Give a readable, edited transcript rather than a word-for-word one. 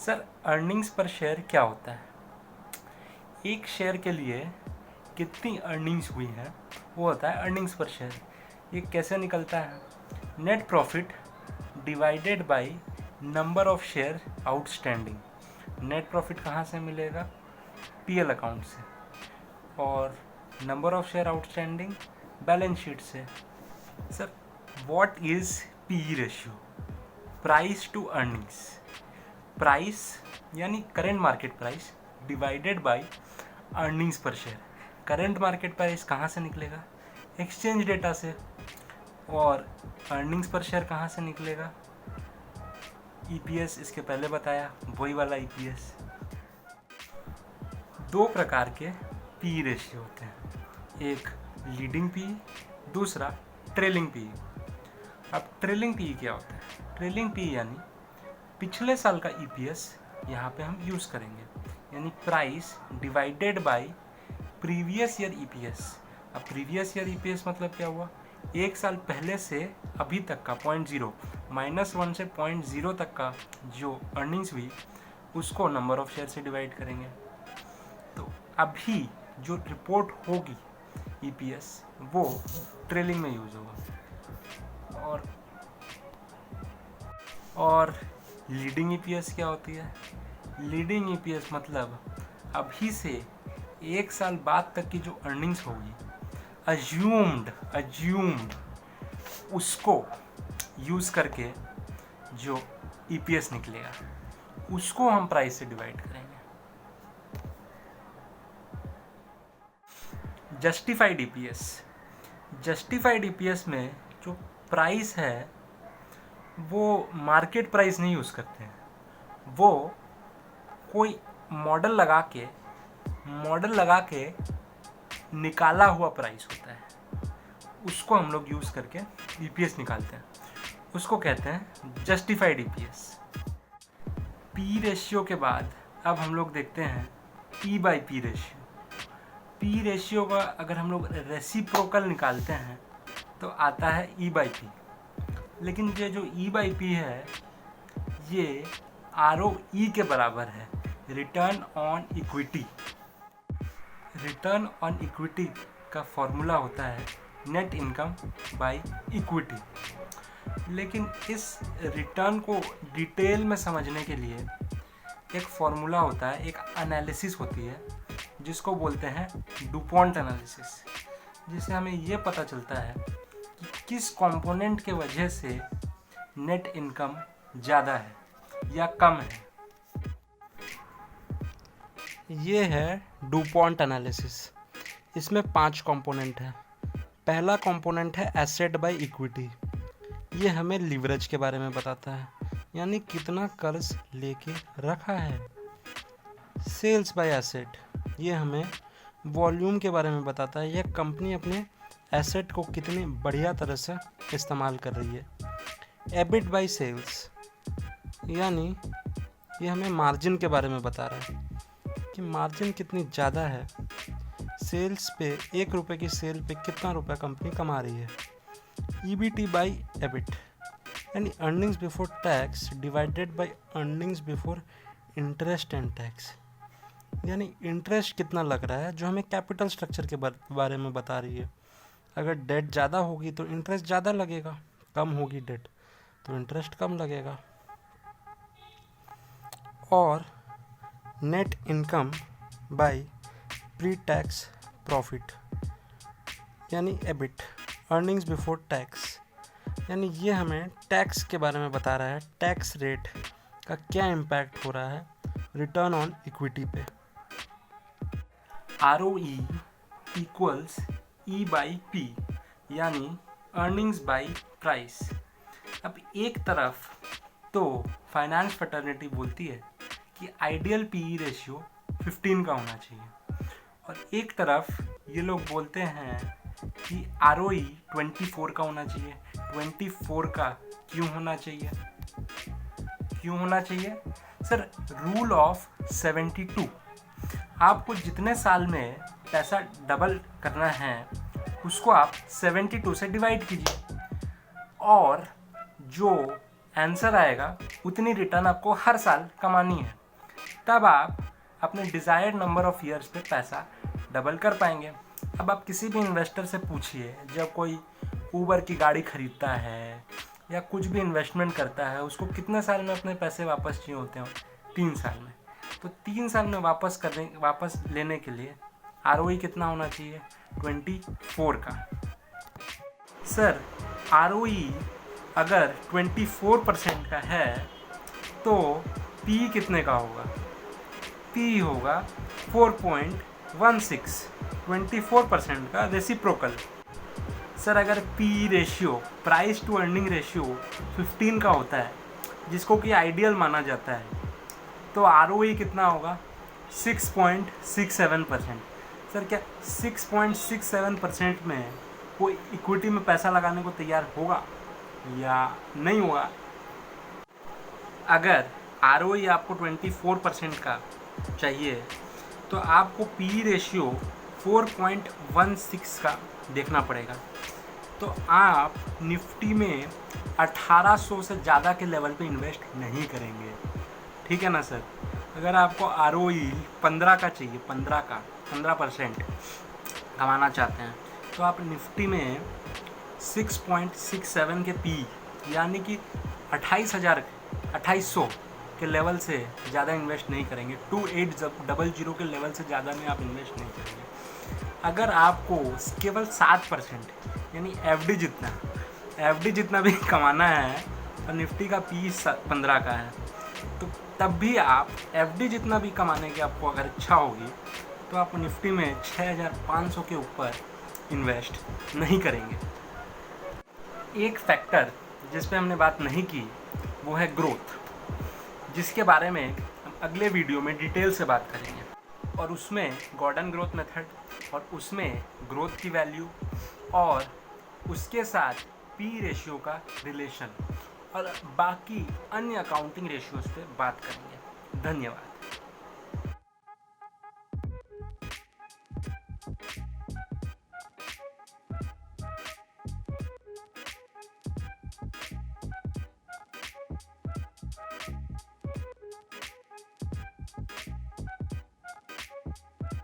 Sir earnings per share क्या होता है? एक शेयर के लिए कितनी अर्निंग्स हुई है वो होता है अर्निंग्स पर शेयर। ये कैसे निकलता है? Net profit divided by number of share outstanding. Net profit कहाँ से मिलेगा? पीएल अकाउंट से। और number of share outstanding balance sheet से। Sir what is P ratio? Price to earnings. Price यानी current market price divided by earnings per share. Current market price कहाँ से निकलेगा? एक्सचेंज डेटा से। और अर्निंग्स पर शेयर कहाँ से निकलेगा? ईपीएस, इसके पहले बताया, वही वाला ईपीएस। दो प्रकार के पी रेशियो होते हैं, एक लीडिंग पी, दूसरा ट्रेलिंग पी। अब ट्रेलिंग पी क्या होता है? ट्रेलिंग पी यानी पिछले साल का ईपीएस यहाँ पे हम यूज़ करेंगे, यानी price divided bye previous year EPS. अब प्रीवियस ईयर ईपीएस मतलब क्या हुआ? एक साल पहले से अभी तक का .0 -1 से .0 तक का जो अर्निंग्स हुई उसको नंबर ऑफ शेयर से डिवाइड करेंगे। तो अभी जो रिपोर्ट होगी ईपीएस वो ट्रेलिंग में यूज़ होगा। और लीडिंग ईपीएस क्या होती है? लीडिंग ईपीएस मतलब अभी से एक साल बाद तक की जो अर्निंग्स होगी, अज्यूम्ड उसको यूज़ करके जो ईपीएस निकलेगा उसको हम प्राइस से डिवाइड करेंगे। Justified EPS. जस्टिफाइड ईपीएस में जो प्राइस है वो मार्केट प्राइस नहीं यूज़ करते हैं, वो कोई मॉडल लगा के निकाला हुआ प्राइस होता है, उसको हम लोग यूज़ करके ईपीएस निकालते हैं, उसको कहते हैं जस्टिफाइड ईपीएस। पी रेशियो के बाद अब हम लोग देखते हैं P by P ratio. P ratio का अगर हम लोग रेसिप्रोकल निकालते हैं तो आता है ई बाई पी, लेकिन ये जो ई बाई पी है ये आरओई के बराबर है, return on equity. Return on equity का फॉर्मूला होता है नेट इनकम बाय इक्विटी। लेकिन इस रिटर्न को डिटेल में समझने के लिए एक फॉर्मूला होता है, एक एनालिसिस होती है जिसको बोलते हैं डुपॉन्ट एनालिसिस, जिससे हमें ये पता चलता है कि किस कंपोनेंट के वजह से नेट इनकम ज़्यादा है या कम है। ये है डुपॉन्ट एनालिसिस। इसमें 5 कंपोनेंट है। पहला कंपोनेंट है एसेट बाय इक्विटी। ये हमें लीवरेज के बारे में बताता है, यानी कितना कर्ज लेके रखा है। सेल्स बाय एसेट, ये हमें वॉल्यूम के बारे में बताता है, यह कंपनी अपने एसेट को कितनी बढ़िया तरह से इस्तेमाल कर रही है। एबिट बाय सेल्स, यानी ये हमें मार्जिन के बारे में बता रहा है कि मार्जिन कितनी ज़्यादा है, सेल्स पे 1 रुपये की सेल पे कितना रुपया कंपनी कमा रही है। ईबीटी बाय एबिट, यानी earnings before tax divided by earnings before interest and tax, यानी इंटरेस्ट कितना लग रहा है, जो हमें कैपिटल स्ट्रक्चर के बारे में बता रही है। अगर डेट ज़्यादा होगी तो इंटरेस्ट ज़्यादा लगेगा, कम होगी डेट तो इंटरेस्ट कम लगेगा। और net income by pre tax profit, यानी एबिट, अर्निंग्स बिफोर टैक्स, यानी ये हमें टैक्स के बारे में बता रहा है, टैक्स रेट का क्या इम्पैक्ट हो रहा है रिटर्न ऑन इक्विटी पे। ROE equals E by P, यानी अर्निंग्स बाई प्राइस। अब एक तरफ तो फाइनेंस फ्रेटर्निटी बोलती है कि आइडियल पीई रेशियो 15 का होना चाहिए, और एक तरफ ये लोग बोलते हैं कि आरओई 24 का होना चाहिए। 24 का क्यों होना चाहिए? Sir rule of 72। आपको जितने साल में पैसा डबल करना है उसको आप 72 से डिवाइड कीजिए, और जो आंसर आएगा उतनी रिटर्न आपको हर साल कमानी है, तब आप अपने डिज़ायर्ड नंबर ऑफ ईयर्स पे पैसा डबल कर पाएंगे। अब आप किसी भी इन्वेस्टर से पूछिए, जब कोई ऊबर की गाड़ी खरीदता है या कुछ भी इन्वेस्टमेंट करता है, उसको कितने साल में अपने पैसे वापस चाहिए होते हैं? 3 साल में। तो 3 साल में वापस लेने के लिए ROE कितना होना चाहिए? 24 का। सर ROE अगर 24% का है तो P कितने का होगा? P होगा 4.16, 24% का रेसिप्रोकल। सर अगर P ratio, price to earning ratio 15 का होता है, जिसको कि आइडियल माना जाता है, तो ROE कितना होगा? 6.67%। सर क्या 6.67% में कोई इक्विटी में पैसा लगाने को तैयार होगा या नहीं होगा? अगर ROE आपको 24% का चाहिए तो आपको P रेशियो 4.16 का देखना पड़ेगा। तो आप निफ्टी में 1800 से ज़्यादा के लेवल पे इन्वेस्ट नहीं करेंगे, ठीक है ना सर? अगर आपको ROE 15 का चाहिए, 15% कमाना चाहते हैं, तो आप निफ्टी में 6.67 के P यानी कि 2800 के लेवल से ज़्यादा इन्वेस्ट नहीं करेंगे। 2800 के लेवल से ज़्यादा में आप इन्वेस्ट नहीं करेंगे। अगर आपको केवल 7% यानी एफडी जितना भी कमाना है और निफ्टी का P 15 का है, तो तब भी आप एफडी जितना भी कमाने की आपको अगर इच्छा होगी तो आप निफ्टी में 6500 के ऊपर इन्वेस्ट नहीं करेंगे। एक फैक्टर जिस पे हमने बात नहीं की वो है ग्रोथ, जिसके बारे में हम अगले वीडियो में डिटेल से बात करेंगे, और उसमें गॉर्डन ग्रोथ मेथड और उसमें ग्रोथ की वैल्यू और उसके साथ P रेशियो का रिलेशन और बाकी अन्य अकाउंटिंग रेशियोज पे बात करेंगे। धन्यवाद।